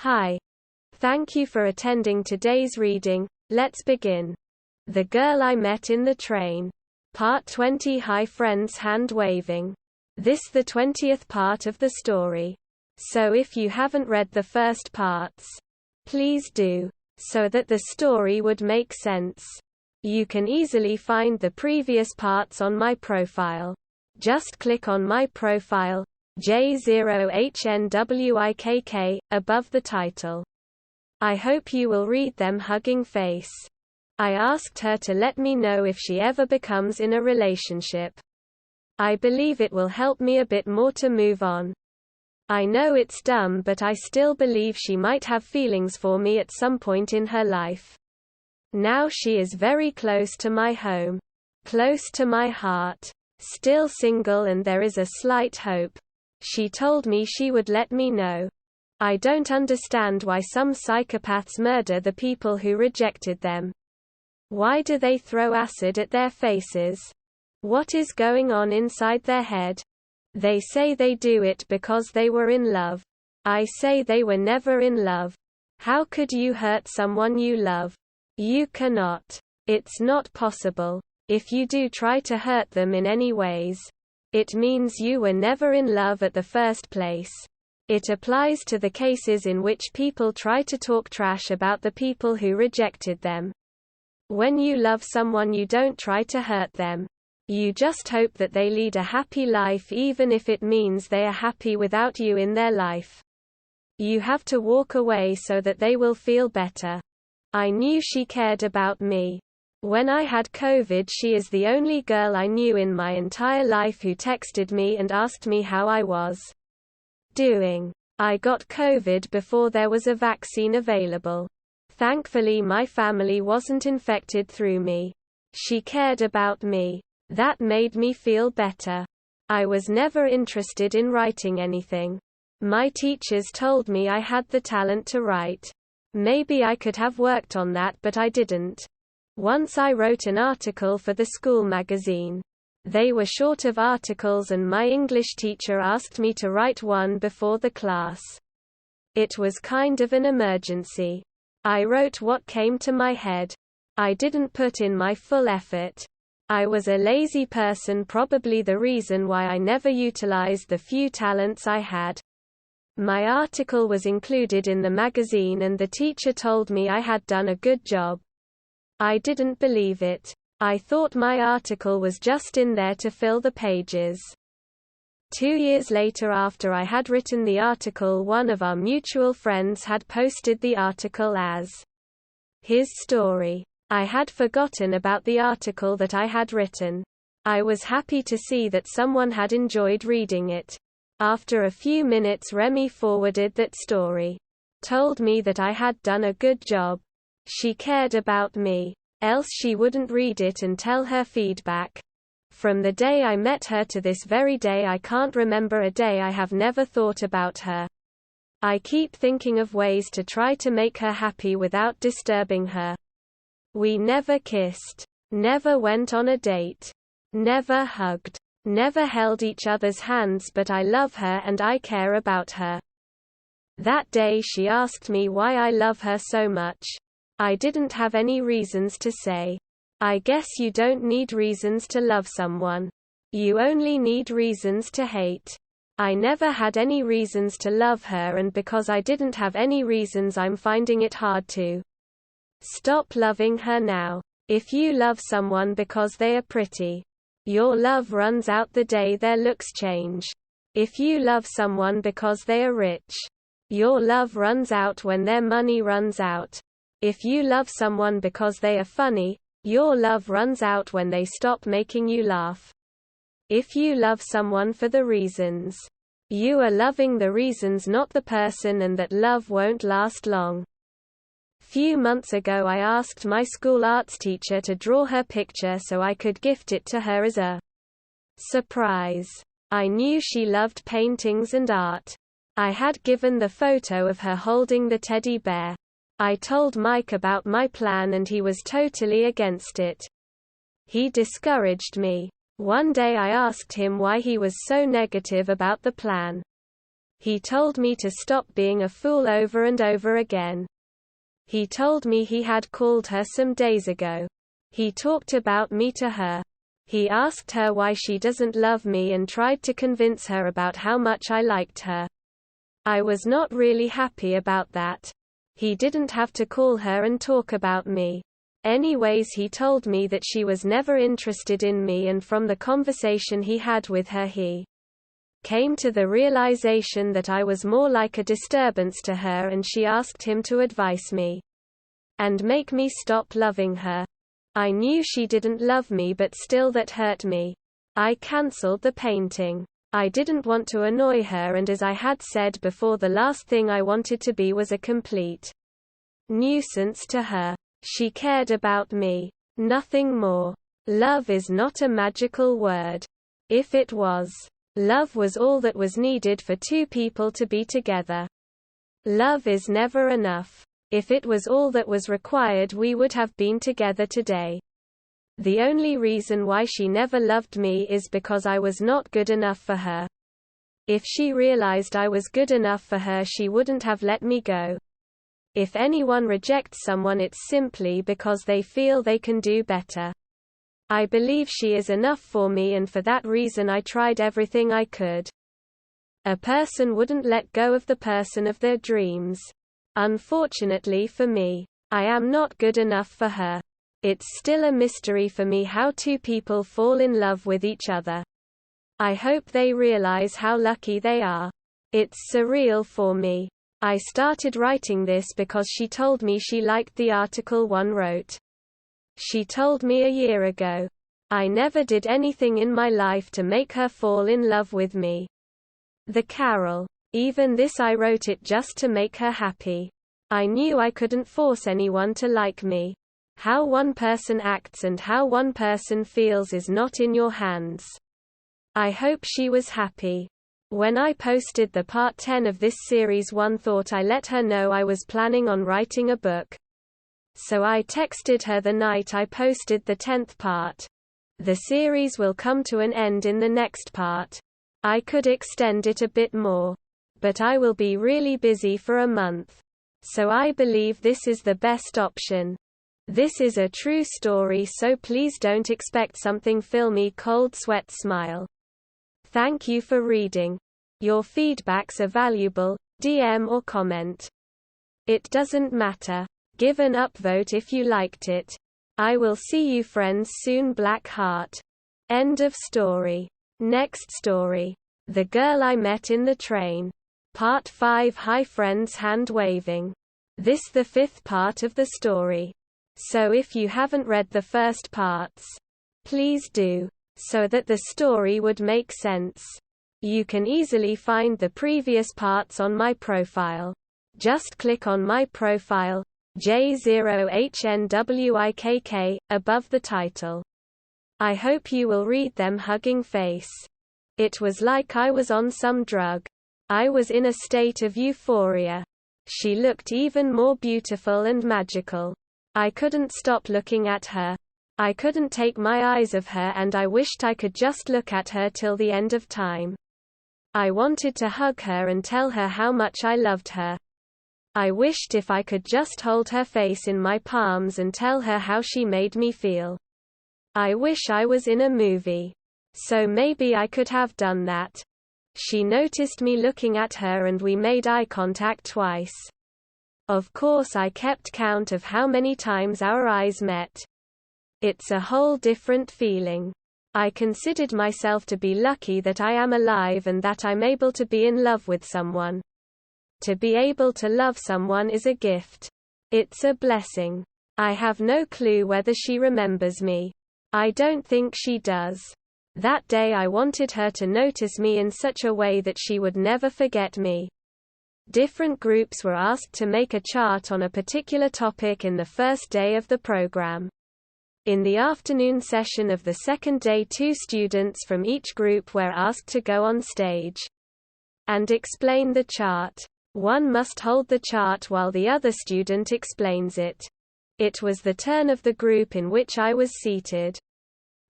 Hi. Thank you for attending today's reading. Let's begin. The Girl I Met in the Train. Part 20. Hi friends, hand waving. This the 20th part of the story. So if you haven't read the first parts, please do, so that the story would make sense. You can easily find the previous parts on my profile. Just click on my profile, J0HNWIKK, above the title. I hope you will read them hugging face. I asked her to let me know if she ever becomes in a relationship. I believe it will help me a bit more to move on. I know it's dumb, but I still believe she might have feelings for me at some point in her life. Now she is very close to my home. Close to my heart. Still single, and there is a slight hope. She told me she would let me know. I don't understand why some psychopaths murder the people who rejected them. Why do they throw acid at their faces? What is going on inside their head? They say they do it because they were in love. I say they were never in love. How could you hurt someone you love? You cannot. It's not possible. If you do try to hurt them in any ways, it means you were never in love at the first place. It applies to the cases in which people try to talk trash about the people who rejected them. When you love someone, you don't try to hurt them. You just hope that they lead a happy life, even if it means they are happy without you in their life. You have to walk away so that they will feel better. I knew she cared about me. When I had COVID, she is the only girl I knew in my entire life who texted me and asked me how I was doing. I got COVID before there was a vaccine available. Thankfully, my family wasn't infected through me. She cared about me. That made me feel better. I was never interested in writing anything. My teachers told me I had the talent to write. Maybe I could have worked on that, but I didn't. Once I wrote an article for the school magazine. They were short of articles, and my English teacher asked me to write one before the class. It was kind of an emergency. I wrote what came to my head. I didn't put in my full effort. I was a lazy person, probably the reason why I never utilized the few talents I had. My article was included in the magazine, and the teacher told me I had done a good job. I didn't believe it. I thought my article was just in there to fill the pages. 2 years later, after I had written the article, one of our mutual friends had posted the article as his story. I had forgotten about the article that I had written. I was happy to see that someone had enjoyed reading it. After a few minutes, Remy forwarded that story. Told me that I had done a good job. She cared about me. Else she wouldn't read it and tell her feedback. From the day I met her to this very day, I can't remember a day I have never thought about her. I keep thinking of ways to try to make her happy without disturbing her. We never kissed. Never went on a date. Never hugged. Never held each other's hands, but I love her and I care about her. That day she asked me why I love her so much. I didn't have any reasons to say. I guess you don't need reasons to love someone. You only need reasons to hate. I never had any reasons to love her, and because I didn't have any reasons, I'm finding it hard to stop loving her now. If you love someone because they are pretty, your love runs out the day their looks change. If you love someone because they are rich, your love runs out when their money runs out. If you love someone because they are funny, your love runs out when they stop making you laugh. If you love someone for the reasons, you are loving the reasons, not the person, and that love won't last long. Few months ago, I asked my school arts teacher to draw her picture so I could gift it to her as a surprise. I knew she loved paintings and art. I had given the photo of her holding the teddy bear. I told Mike about my plan and he was totally against it. He discouraged me. One day I asked him why he was so negative about the plan. He told me to stop being a fool over and over again. He told me he had called her some days ago. He talked about me to her. He asked her why she doesn't love me and tried to convince her about how much I liked her. I was not really happy about that. He didn't have to call her and talk about me. Anyways, he told me that she was never interested in me, and from the conversation he had with her he came to the realization that I was more like a disturbance to her, and she asked him to advise me and make me stop loving her. I knew she didn't love me, but still that hurt me. I cancelled the painting. I didn't want to annoy her, and as I had said before, the last thing I wanted to be was a complete nuisance to her. She cared about me. Nothing more. Love is not a magical word. If it was, love was all that was needed for two people to be together. Love is never enough. If it was all that was required, we would have been together today. The only reason why she never loved me is because I was not good enough for her. If she realized I was good enough for her, she wouldn't have let me go. If anyone rejects someone, it's simply because they feel they can do better. I believe she is enough for me, and for that reason I tried everything I could. A person wouldn't let go of the person of their dreams. Unfortunately for me, I am not good enough for her. It's still a mystery for me how two people fall in love with each other. I hope they realize how lucky they are. It's surreal for me. I started writing this because she told me she liked the article one wrote. She told me a year ago. I never did anything in my life to make her fall in love with me. The Carol. Even this, I wrote it just to make her happy. I knew I couldn't force anyone to like me. How one person acts and how one person feels is not in your hands. I hope she was happy. When I posted the part 10 of this series, one thought I let her know I was planning on writing a book. So I texted her the night I posted the 10th part. The series will come to an end in the next part. I could extend it a bit more, but I will be really busy for a month. So I believe this is the best option. This is a true story, so please don't expect something filmy. Cold sweat smile. Thank you for reading. Your feedbacks are valuable. DM or comment. It doesn't matter. Give an upvote if you liked it. I will see you friends soon. Black Heart. End of story. Next story. The Girl I Met in the Train. Part 5. Hi friends, hand waving. This the 5th part of the story. So if you haven't read the first parts, please do, so that the story would make sense. You can easily find the previous parts on my profile. Just click on my profile, J0HNWIKK, above the title. I hope you will read them. Hugging Face. It was like I was on some drug. I was in a state of euphoria. She looked even more beautiful and magical. I couldn't stop looking at her. I couldn't take my eyes off her, and I wished I could just look at her till the end of time. I wanted to hug her and tell her how much I loved her. I wished if I could just hold her face in my palms and tell her how she made me feel. I wish I was in a movie. So maybe I could have done that. She noticed me looking at her and we made eye contact twice. Of course I kept count of how many times our eyes met. It's a whole different feeling. I considered myself to be lucky that I am alive and that I'm able to be in love with someone. To be able to love someone is a gift. It's a blessing. I have no clue whether she remembers me. I don't think she does. That day I wanted her to notice me in such a way that she would never forget me. Different groups were asked to make a chart on a particular topic in the first day of the program. In the afternoon session of the second day, 2 students from each group were asked to go on stage and explain the chart. One must hold the chart while the other student explains it. It was the turn of the group in which I was seated.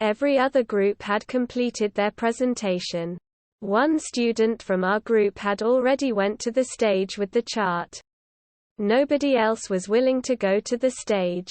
Every other group had completed their presentation. One student from our group had already went to the stage with the chart. Nobody else was willing to go to the stage.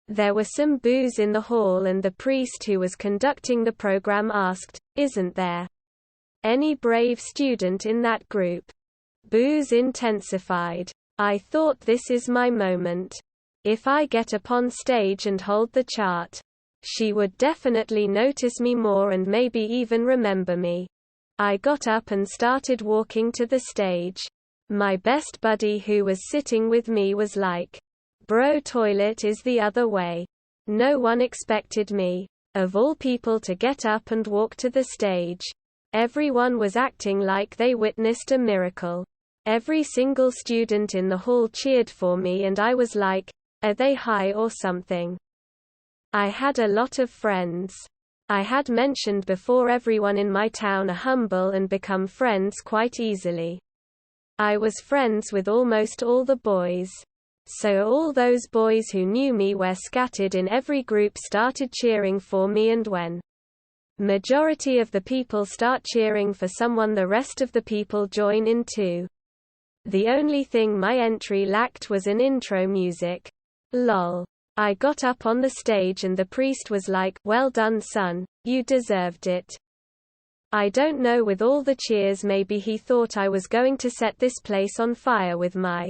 There were some boos in the hall and the priest who was conducting the program asked, "Isn't there any brave student in that group?" Boos intensified. I thought, this is my moment. If I get upon stage and hold the chart, she would definitely notice me more and maybe even remember me. I got up and started walking to the stage. My best buddy who was sitting with me was like, "Bro, toilet is the other way." No one expected me, of all people, to get up and walk to the stage. Everyone was acting like they witnessed a miracle. Every single student in the hall cheered for me and I was like, are they high or something? I had a lot of friends. I had mentioned before, everyone in my town are humble and become friends quite easily. I was friends with almost all the boys. So all those boys who knew me were scattered in every group started cheering for me, and when majority of the people start cheering for someone, the rest of the people join in too. The only thing my entry lacked was an intro music. Lol. I got up on the stage and the priest was like, "Well done, son, you deserved it." I don't know, with all the cheers maybe he thought I was going to set this place on fire with my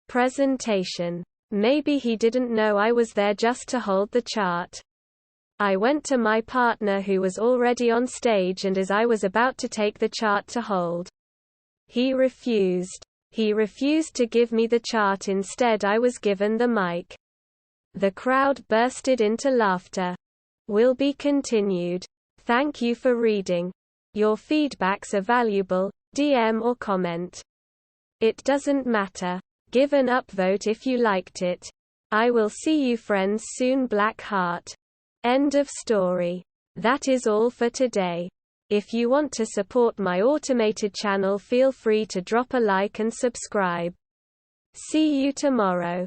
presentation. Maybe he didn't know I was there just to hold the chart. I went to my partner who was already on stage, and as I was about to take the chart to hold, he refused. He refused to give me the chart. Instead, I was given the mic. The crowd bursted into laughter. Will be continued. Thank you for reading. Your feedbacks are valuable. DM or comment. It doesn't matter. Give an upvote if you liked it. I will see you friends soon. Black Heart. End of story. That is all for today. If you want to support my automated channel, feel free to drop a like and subscribe. See you tomorrow.